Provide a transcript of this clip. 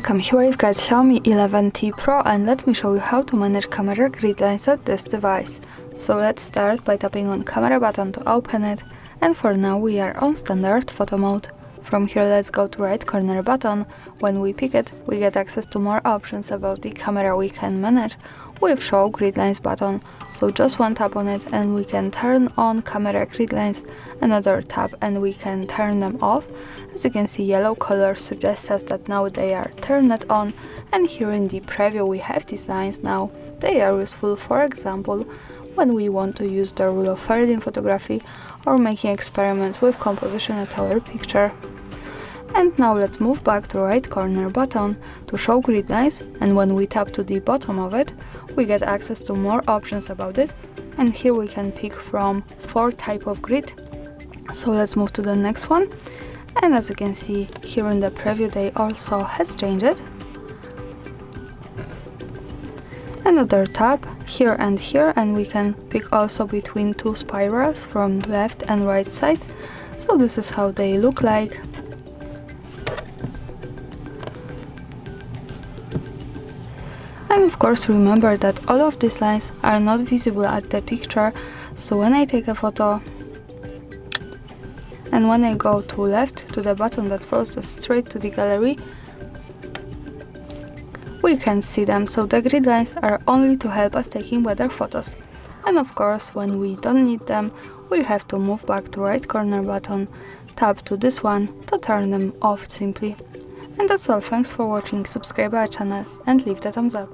Welcome, here I've got Xiaomi 11T Pro and let me show you how to manage camera grid lines at this device. So let's start by tapping on camera button to open it, and for now we are on standard photo mode. From here let's go to right corner button. When we pick it, we get access to more options about the camera we can manage with show grid lines button. So just one tap on it and we can turn on camera grid lines, another tap and we can turn them off. As you can see, yellow color suggests us that now they are turned on, and here in the preview we have these lines now. They are useful, for example, when we want to use the rule of thirds in photography or making experiments with composition at our picture. And now let's move back to right corner button to show grid lines, and when we tap to the bottom of it, we get access to more options about it, and here we can pick from 4 type of grid. So let's move to the next one, and as you can see here in the preview they also has changed it. Another tap here, and we can pick also between 2 spirals from left and right side. So this is how they look like. And of course remember that all of these lines are not visible at the picture, so when I take a photo and when I go to left to the button that follows us straight to the gallery, we can see them. So the grid lines are only to help us taking better photos. And of course when we don't need them, we have to move back to right corner button, tap to this one to turn them off simply. And that's all, thanks for watching, subscribe our channel and leave the thumbs up.